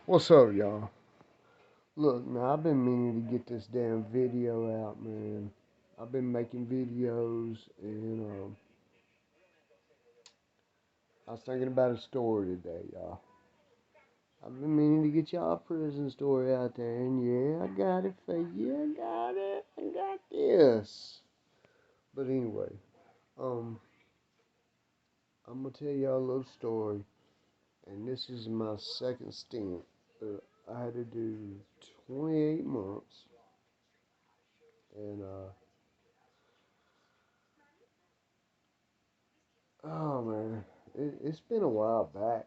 What's up, y'all? Look, now I've been meaning to get this damn video out, man. I've been making videos, and I was thinking about a story today, y'all. I've been meaning to get y'all a prison story out there, and yeah, I got it for you. I got it. I got this. But anyway, um, I'm gonna tell y'all a little story, and this is my second stint. I had to do 28 months, and oh man, it's been a while back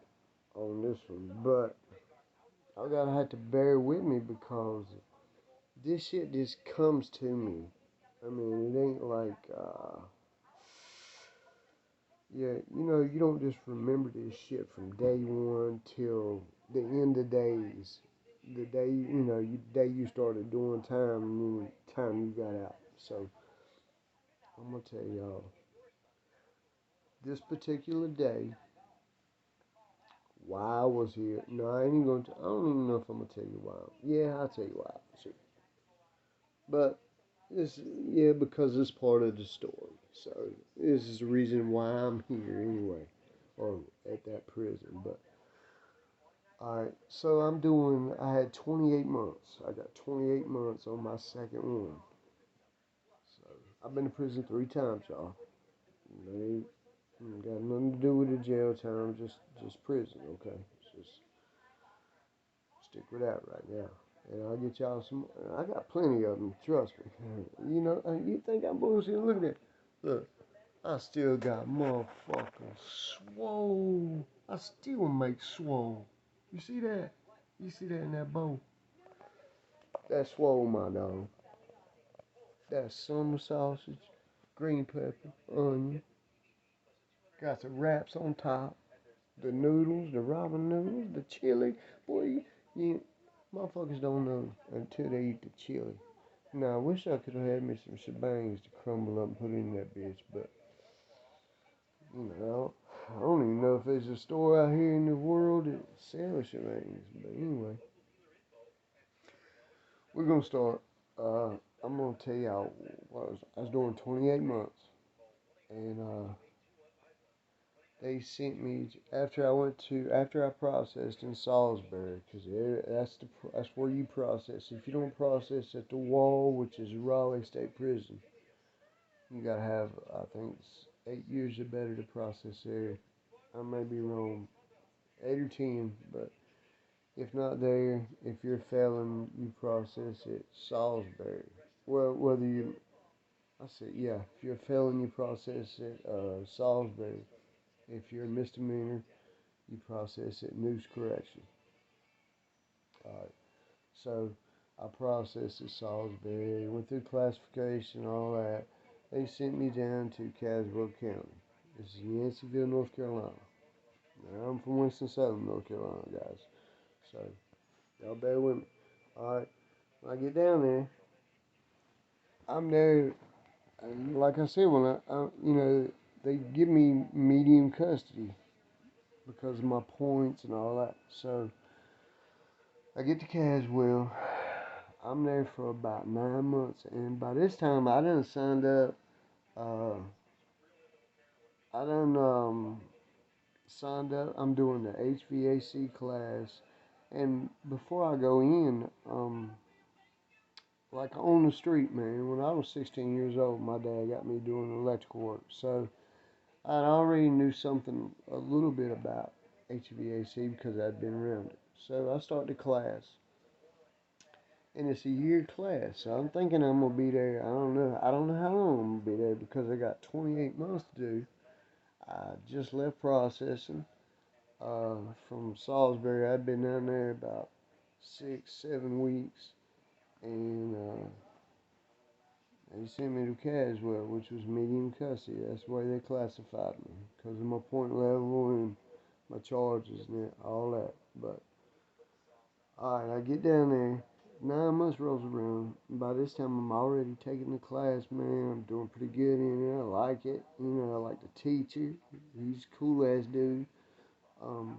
on this one, but I gotta have to bear with me because this shit just comes to me. I mean, it ain't like, yeah, you don't just remember this shit from day one till the end of days. The day, day you started doing time, and then time you got out. So, I'm gonna tell y'all, this particular day, why I was here. No, I ain't even gonna. I don't even know if I'm gonna tell you why. Yeah, I'll tell you why. Sure. But this, yeah, because it's part of the story. So this is the reason why I'm here anyway, or at that prison. But all right, so I'm doing. I had 28 months. I got 28 months on my second one. So I've been to prison 3 times, y'all. They ain't got nothing to do with the jail time. Just prison. Okay, just stick with that right now. And I'll get y'all some. I got plenty of them. Trust me. You think I'm bullshit? Look at that. Look, I still got motherfucking swole. I still make swole. You see that? You see that in that bowl? That's swole, my dog. That's summer sausage, green pepper, onion. Got some wraps on top. The noodles, the ramen noodles, the chili. Boy, you motherfuckers don't know until they eat the chili. Now, I wish I could have had me some shebangs to crumble up and put in that bitch, but, I don't even know if there's a store out here in the world that sells shebangs. But anyway, we're gonna start. Uh, I'm gonna tell y'all what I was doing 28 months, and they sent me after I processed in Salisbury, because that's where you process. If you don't process at the Wall, which is Raleigh State Prison, you gotta have, I think it's 8 years or better to process there. I may be wrong, 8 or 10, but if not there, if you're a felon, you process at Salisbury. Well, whether you, I said, yeah, if you're a felon, you process at Salisbury. If you're a misdemeanor, you process at News Correction. Alright, so I processed at Salisbury, went through classification, all that. They sent me down to Caswell County. This is Yanceyville, North Carolina. Now, I'm from Winston-Salem, North Carolina, guys. So, y'all bear with me. Alright, when I get down there, I'm there, and like I said, they give me medium custody because of my points and all that. So, I get to Caswell. I'm there for about 9 months, and by this time, I done signed up. Uh, I done signed up. I'm doing the HVAC class, and before I go in, like on the street, man, when I was 16 years old, my dad got me doing electrical work, so I already knew something a little bit about HVAC because I'd been around it. So I started the class, and it's a year class. So I'm thinking I'm gonna be there. I don't know. I don't know how long I'm gonna be there because I got 28 months to do. I just left processing uh, from Salisbury. I'd been down there about 6, 7 weeks, and they sent me to Caswell, which was medium custody. That's the way they classified me because of my point level and my charges and all that. But alright, I get down there. 9 months rolls around. By this time, I'm already taking the class, man. I'm doing pretty good in it. I like it. I like the teacher. He's a cool ass dude. Um,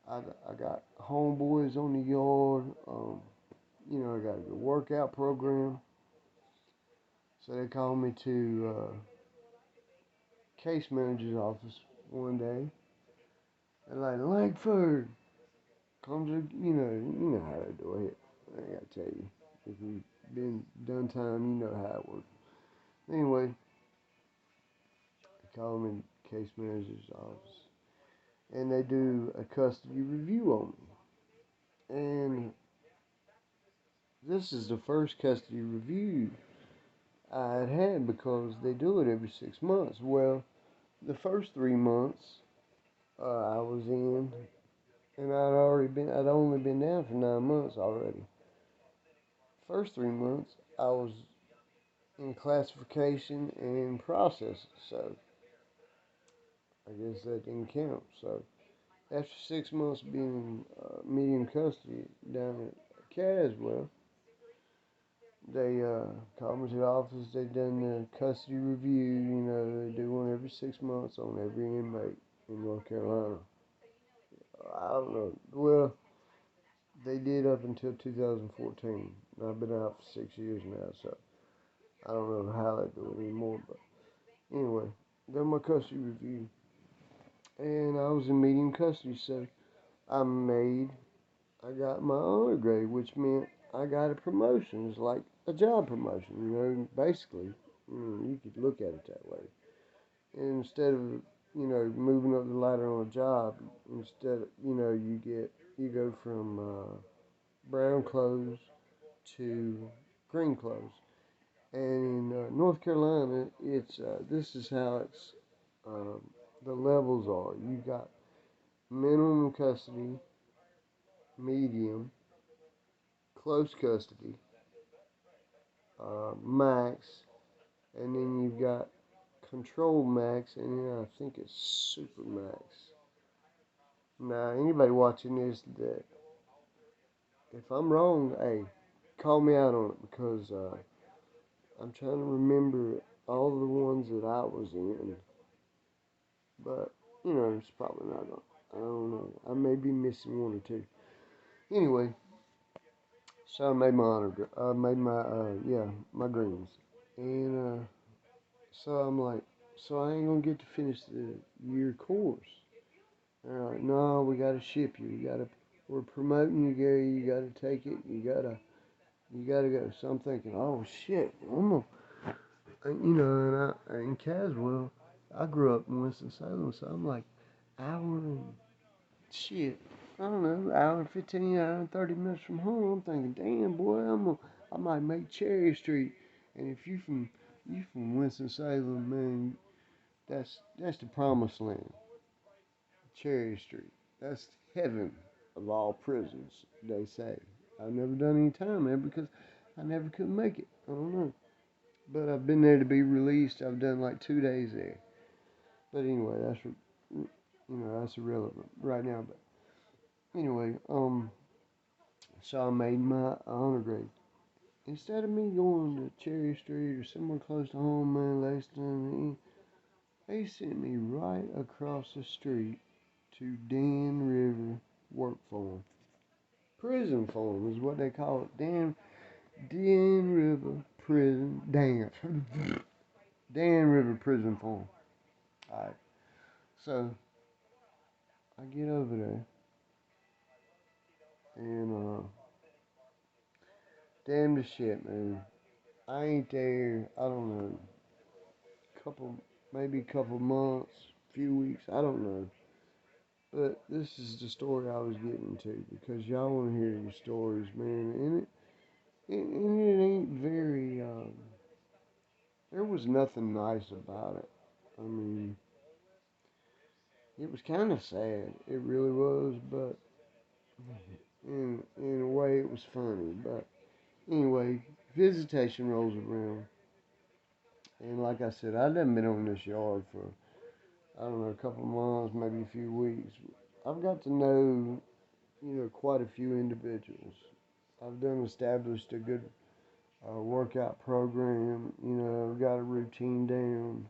I got homeboys on the yard. I got a good workout program. So they called me to case manager's office one day. And like, Langford, come to, you know how to do it. I gotta tell you, if you've been done time, you know how it works. Anyway, they called me to case manager's office, and they do a custody review on me. And this is the first custody review I had because they do it every 6 months. Well, the first 3 months I was in, and I'd only been down for 9 months already. First 3 months I was in classification and processing, so I guess that didn't count. So after 6 months being in medium custody down at Caswell, they called me to the office. They done the custody review. They do one every 6 months on every inmate in North Carolina. I don't know. Well, they did up until 2014. I've been out for 6 years now, so I don't know how they do it anymore. But anyway, done my custody review, and I was in medium custody, so I got my honor grade, which meant I got a promotion. It's like a job promotion, basically. You could look at it that way. And instead of, moving up the ladder on a job, you go from brown clothes to green clothes. And in North Carolina, this is how um, the levels are. You got minimum custody, medium, close custody, max, and then you've got control max, and then I think it's super max. Now, anybody watching this, that if I'm wrong, hey, call me out on it, because I'm trying to remember all the ones that I was in, but it's probably not going. I don't know. I may be missing one or two. Anyway, so I made my made my my greens, and so I'm like, so I ain't gonna get to finish the year course. And they're like, no, we gotta ship you. We're promoting you, Gary. You gotta take it. You gotta go. So I'm thinking, oh shit, in Caswell, I grew up in Winston-Salem, so I'm like, hour and shit, I don't know, hour and 15, hour and 30 minutes from home. I'm thinking, damn boy, I might make Cherry Street. And if you from Winston-Salem, man, that's the promised land. Cherry Street. That's heaven of all prisons, they say. I've never done any time there because I never could make it. I don't know. But I've been there to be released. I've done like 2 days there. But anyway, that's irrelevant right now. But anyway, so I made my honor grade. Instead of me going to Cherry Street or somewhere close to home, man, Lexington, they sent me right across the street to Dan River Work Farm. Prison farm is what they call it. Dan River Prison. Dan River Prison Farm. Alright. So I get over there, and damn the shit, man. I ain't there, I don't know, maybe a couple months, few weeks, I don't know. But this is the story I was getting to, because y'all want to hear these stories, man. And it ain't very, there was nothing nice about it. I mean, it was kind of sad. It really was, but in a way it was funny. But anyway, visitation rolls around. And like I said, I done been on this yard for, I don't know, a couple of months, maybe a few weeks. I've got to know, quite a few individuals. I've done established a good workout program. I've got a routine down.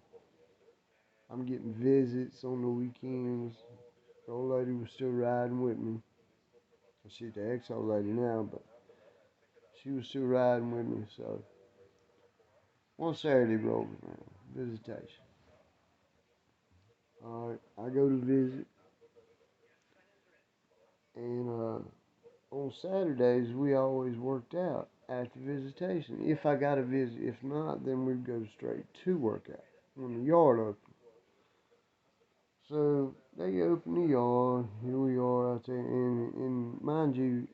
I'm getting visits on the weekends. The old lady was still riding with me. She's the ex-old lady now, but she was still riding with me. So one Saturday rolls around, visitation. All right, I go to visit, and on Saturdays we always worked out after visitation. If I got a visit, if not, then we'd go straight to workout when the yard opened. So they open the yard. Here we are out there, and mind you,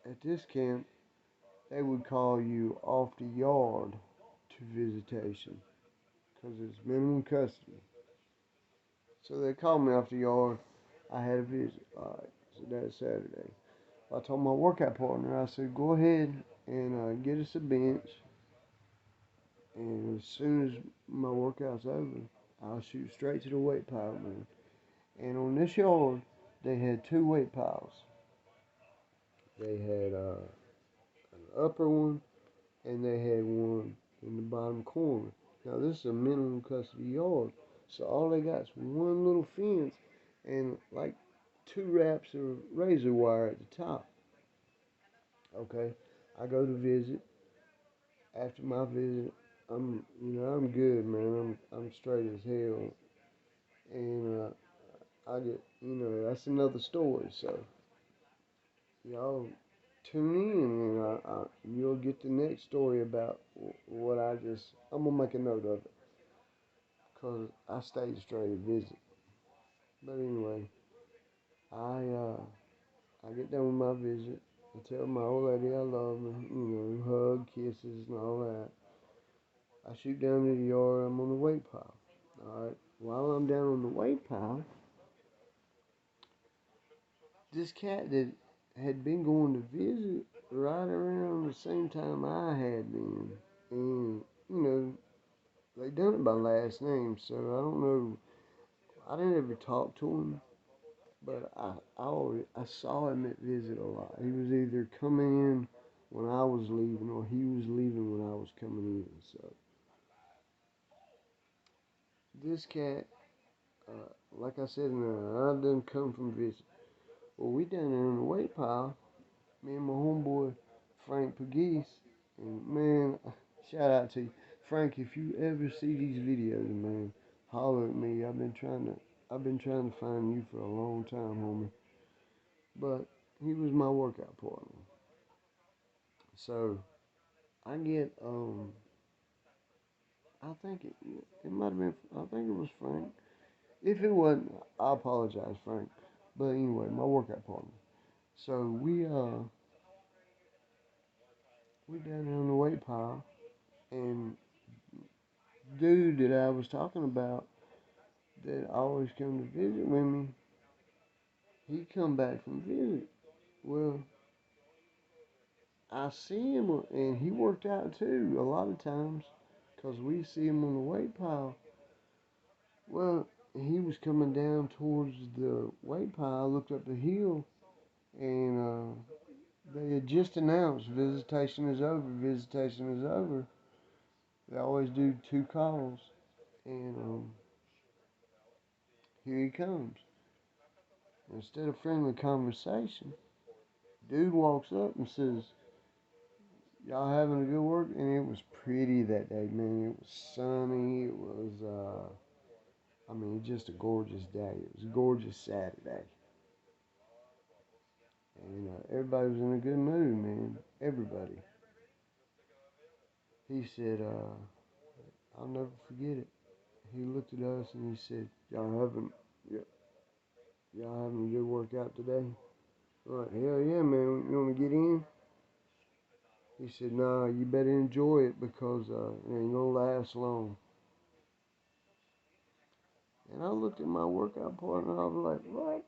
at this camp, they would call you off the yard to visitation because it's minimum custody. So they called me off the yard. I had a visit. All right, so that's Saturday. I told my workout partner, I said, go ahead and get us a bench. And as soon as my workout's over, I'll shoot straight to the weight pile, man. And on this yard, they had two weight piles. They had an upper one, and they had one in the bottom corner. Now, this is a minimum custody yard. So all they got is one little fence and like two wraps of razor wire at the top. Okay, I go to visit. After my visit, I'm good, man. I'm straight as hell, and I get, that's another story. So y'all tune in, and you'll get the next story about what I'm gonna make a note of it, cause I stayed straight at visit. But anyway, I get done with my visit. I tell my old lady I love her, hug, kisses, and all that. I shoot down to the yard. I'm on the weight pile. All right. While I'm down on the weight pile, this cat that had been going to visit right around the same time I had been, and they done it by last name, so I don't know. I didn't ever talk to him, but I saw him at visit a lot. He was either coming in when I was leaving, or he was leaving when I was coming in. So this cat, like I said, I done come from visit. Well, we down there in the weight pile, me and my homeboy Frank Pagis, and man, shout out to you, Frank. If you ever see these videos, man, holler at me. I've been trying to find you for a long time, homie. But he was my workout partner. So I get I think it might have been, I think it was Frank. If it wasn't, I apologize, Frank. But anyway, my workout partner. So we down there on the weight pile, and dude that I was talking about that always come to visit with me, he come back from visit. Well, I see him, and he worked out too a lot of times, cause we see him on the weight pile. Well, he was coming down towards the weight pile, looked up the hill, and they had just announced visitation is over. Visitation is over. They always do two calls, and here he comes. Instead of friendly conversation, dude walks up and says, "Y'all having a good work?" And it was pretty that day, man. It was sunny. It was, just a gorgeous day. It was a gorgeous Saturday. And everybody was in a good mood, man. Everybody. He said, I'll never forget it. He looked at us and he said, y'all having a good workout today? We're like, hell yeah, man. You want to get in? He said, nah, you better enjoy it because it ain't gonna last long. And I looked at my workout partner and I was like, what?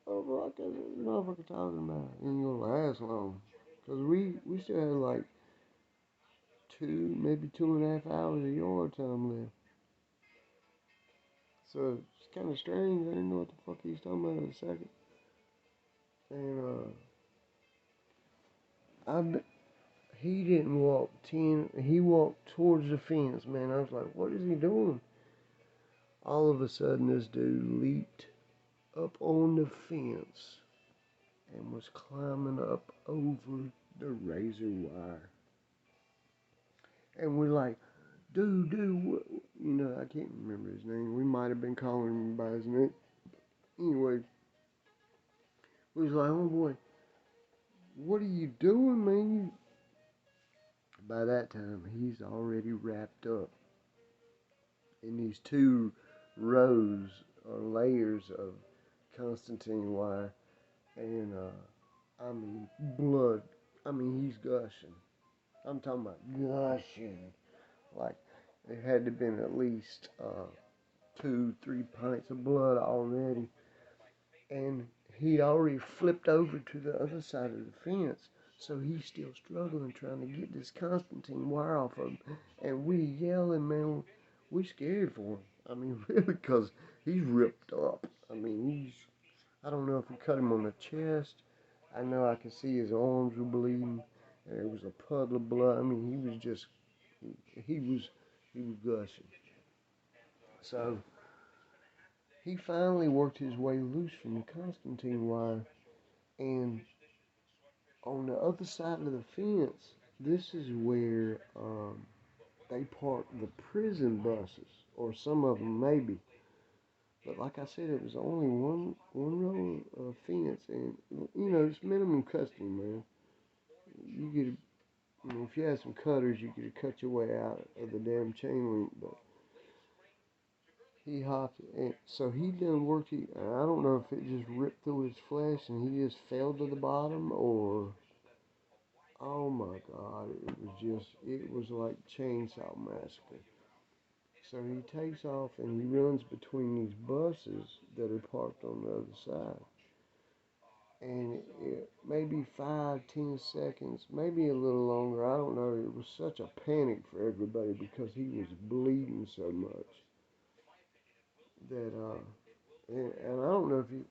Oh, what is this motherfucker talking about? It ain't gonna last long. Because we still had like maybe 2.5 hours of yard time left. So it's kind of strange. I didn't know what the fuck he was talking about in a second. And he didn't walk 10. He walked towards the fence, man. I was like, what is he doing? All of a sudden, this dude leaped up on the fence and was climbing up over the razor wire. And we're like, dude, what? You know, I can't remember his name. We might have been calling him by his name. Anyway, we was like, oh boy, what are you doing, man? By that time, he's already wrapped up in these two rows or layers of Constantine wire. And, I mean, blood. I mean, he's gushing. I'm talking about gushing. Like, it had to have been at least 2-3 pints of blood already. And he already flipped over to the other side of the fence. So he's still struggling trying to get this Constantine wire off of him. And we yelling, man, we scared for him. I mean, really, because he's ripped up. I mean, I don't know if we cut him on the chest. I know I could see his arms were bleeding. There was a puddle of blood. I mean, he was gushing. So he finally worked his way loose from the Constantine wire, and on the other side of the fence, this is where they park the prison buses, or some of them maybe. But like I said, it was only one row of fence, and you know it's minimum custody, man. You could, you know, if you had some cutters, you could cut your way out of the damn chain link. But he hopped, and so he done worked. I don't know if it just ripped through his flesh and he just fell to the bottom, or oh my God, it was like Chainsaw Massacre. So he takes off and he runs between these buses that are parked on the other side. And it maybe 5-10 seconds, maybe a little longer, I don't know. It was such a panic for everybody because he was bleeding so much that and I don't know if he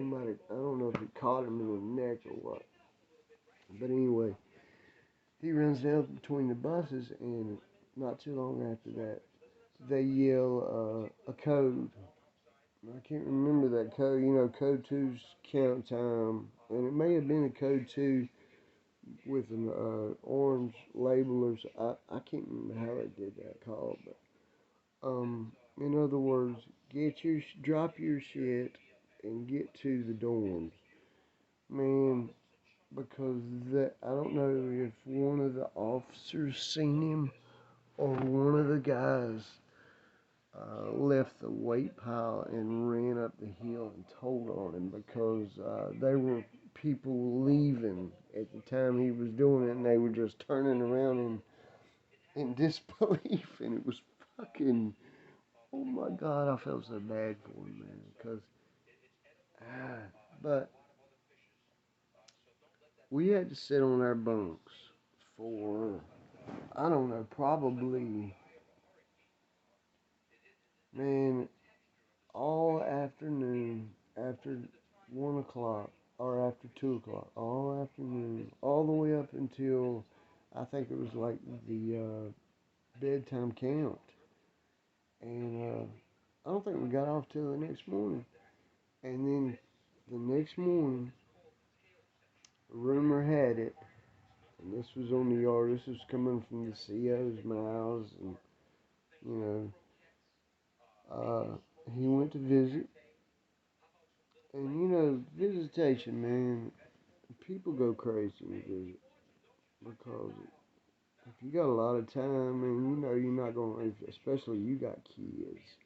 might have, I don't know if he caught him in the neck or what. But anyway, he runs down between the buses, and not too long after that, they yell a code. I can't remember that code. You know, code two's count time, and it may have been a code two with an orange label or so. I can't remember how they did that call, but in other words, drop your shit and get to the dorms, man. Because I don't know if one of the officers seen him or one of the guys left the weight pile and ran up the hill and told on him, because there were people leaving at the time he was doing it, and they were just turning around in disbelief, and it was fucking, oh my God, I felt so bad for him, man, because, but we had to sit on our bunks for, I don't know, probably, man, all afternoon after 1 o'clock or after 2 o'clock, all afternoon, all the way up until I think it was like the bedtime count. And I don't think we got off till the next morning. And then the next morning, rumor had it, and this was on the yard, this was coming from the CO's mouths, and you know, he went to visit. And you know, visitation, man, people go crazy when you visit, because if you got a lot of time, and you know you're not gonna, especially you got kids,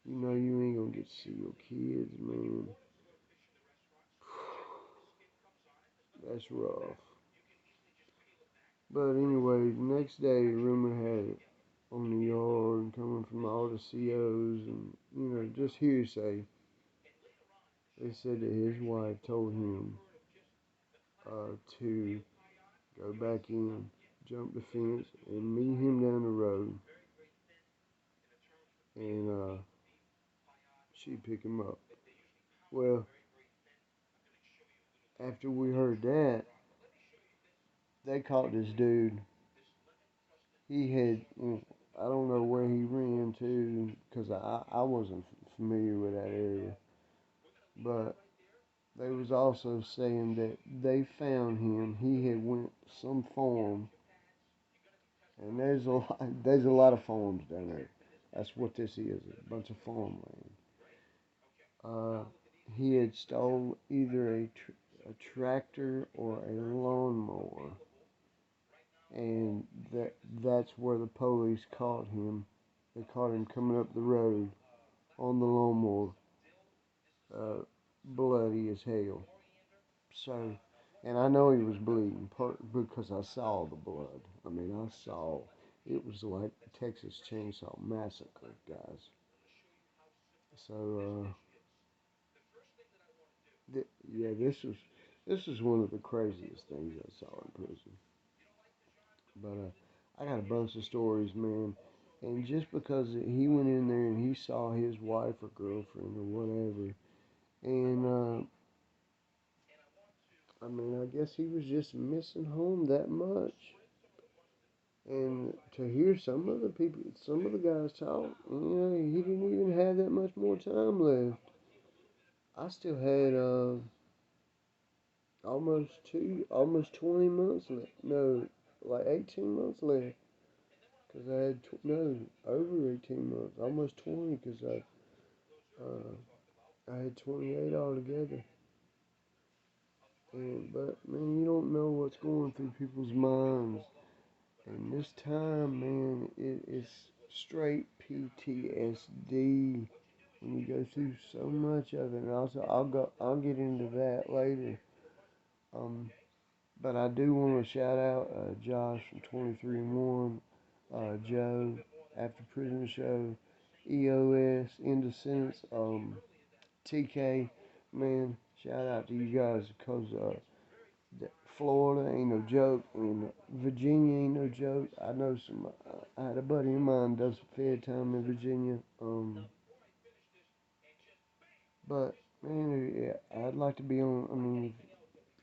you know you ain't gonna get to see your kids, man. That's rough. But anyway, the next day, rumor had it on the yard, coming from all the COs, and you know, just hearsay. They said that his wife told him to go back in, jump the fence, and meet him down the road, and she'd pick him up. Well, after we heard that, they caught this dude. He had I don't know where he ran to because I wasn't familiar with that area. But they was also saying that they found him. He had went some farm, and there's a lot of farms down there. That's what this is, a bunch of farmland. Uh, he had stole either a tractor or a lawnmower, and that's where the police caught him. They caught him coming up the road on the lawnmower, uh, bloody as hell. So, and I know he was bleeding because I saw the blood. I mean, I saw it was like Texas Chainsaw Massacre, guys. So, yeah, this was one of the craziest things I saw in prison. But I got a bunch of stories, man. And just because he went in there and he saw his wife or girlfriend or whatever, and I mean, I guess he was just missing home that much. And to hear some of the guys talk, he didn't even have that much more time left. I still had almost 20 months left. No, like 18 months left. Cause I had no over 18 months, almost 20. Cause I had 28 altogether. And but man, you don't know what's going through people's minds. And this time, man, it is straight PTSD when you go through so much of it. And also, I'll get into that later. Um, but I do want to shout out Josh from 23 and 1, Joe, After Prison Show, EOS, End of Sentence, TK, man, shout out to you guys because Florida ain't no joke, and Virginia ain't no joke. I know some. I had a buddy of mine does fed time in Virginia. But man, yeah, I'd like to be on. I mean,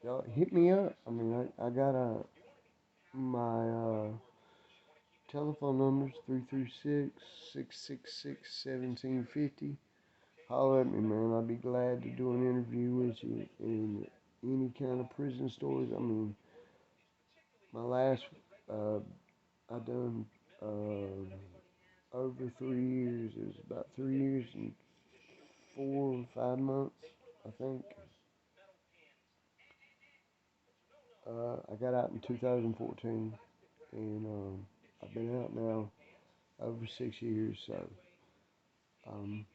y'all hit me up. I mean, I got my telephone numbers 336-666-1750. Holler at me, man. I'd be glad to do an interview with you and any kind of prison stories. I mean, my last I done over 3 years. It was about 3 years and 4 or 5 months, I think. I got out in 2014, and I've been out now over 6 years. So, um,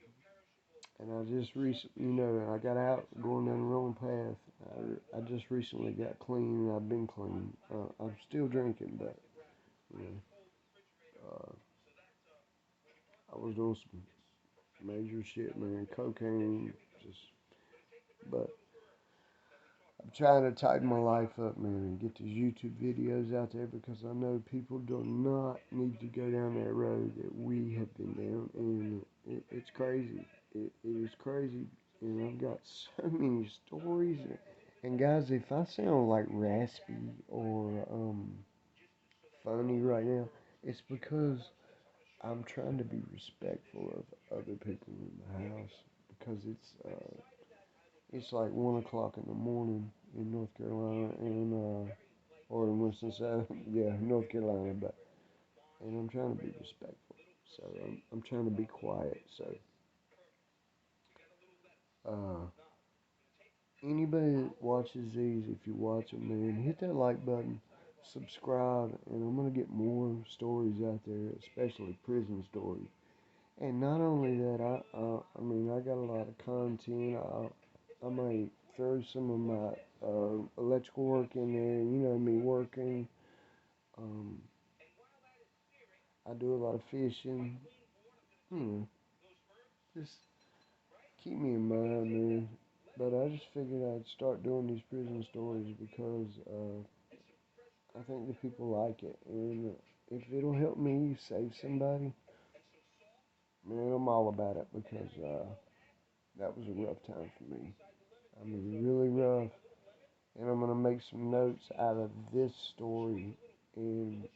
and I just recently, I got out going down the wrong path. I just recently got clean, and I've been clean. I'm still drinking, but you know, uh, I was doing some major shit, man, cocaine, just. But I'm trying to tighten my life up, man, and get these YouTube videos out there because I know people do not need to go down that road that we have been down, and it's crazy. It is crazy, and I've got so many stories. And guys, if I sound like raspy or funny right now, it's because I'm trying to be respectful of other people in the house because it's like 1 o'clock in the morning in North Carolina and or in Winston-Salem, yeah, North Carolina, but and I'm trying to be respectful, so I'm trying to be quiet. So uh, anybody that watches these, if you watch them, man, hit that like button, subscribe, and I'm gonna get more stories out there, especially prison stories. And not only that, I mean, I got a lot of content. I might throw some of my electrical work in there. Me working. Um, I do a lot of fishing. Just keep me in mind, man. But I just figured I'd start doing these prison stories because I think the people like it, and if it'll help me save somebody, man, I'm all about it because that was a rough time for me. I mean, really rough. And I'm gonna make some notes out of this story and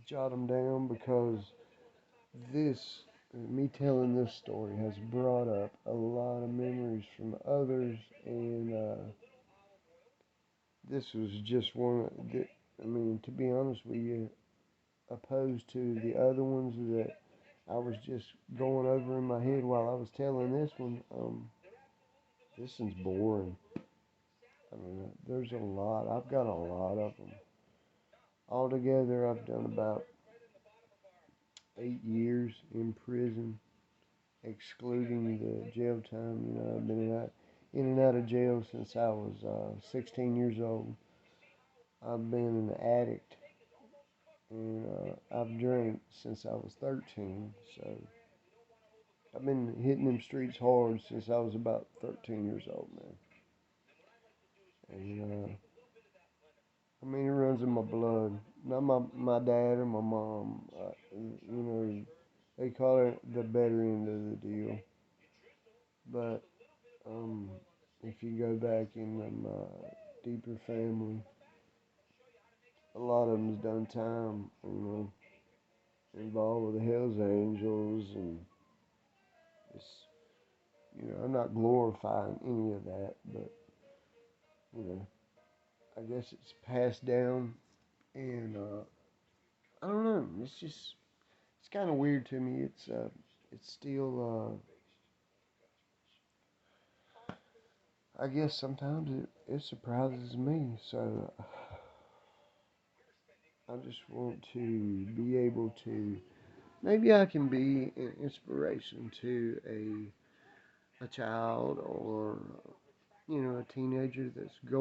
jot them down because this, me telling this story has brought up a lot of memories from others, and this was just one. I mean, to be honest with you, opposed to the other ones that I was just going over in my head while I was telling this one, this one's boring. I mean, there's a lot. I've got a lot of them. Altogether, I've done about 8 years in prison, excluding the jail time. You know, I've been in and out of jail since I was 16 years old. I've been an addict, and I've drank since I was 13. So I've been hitting them streets hard since I was about 13 years old, man. And I mean, it runs in my blood. Not my dad or my mom. You know, they call it the better end of the deal. But um, if you go back in my deeper family, a lot of them's done time. You know, involved with the Hell's Angels, and it's, you know, I'm not glorifying any of that, but you know, I guess it's passed down, and I don't know. It's just it's kind of weird to me. It's still I guess sometimes it surprises me. So I just want to be able to, maybe I can be an inspiration to a child, or you know, a teenager that's going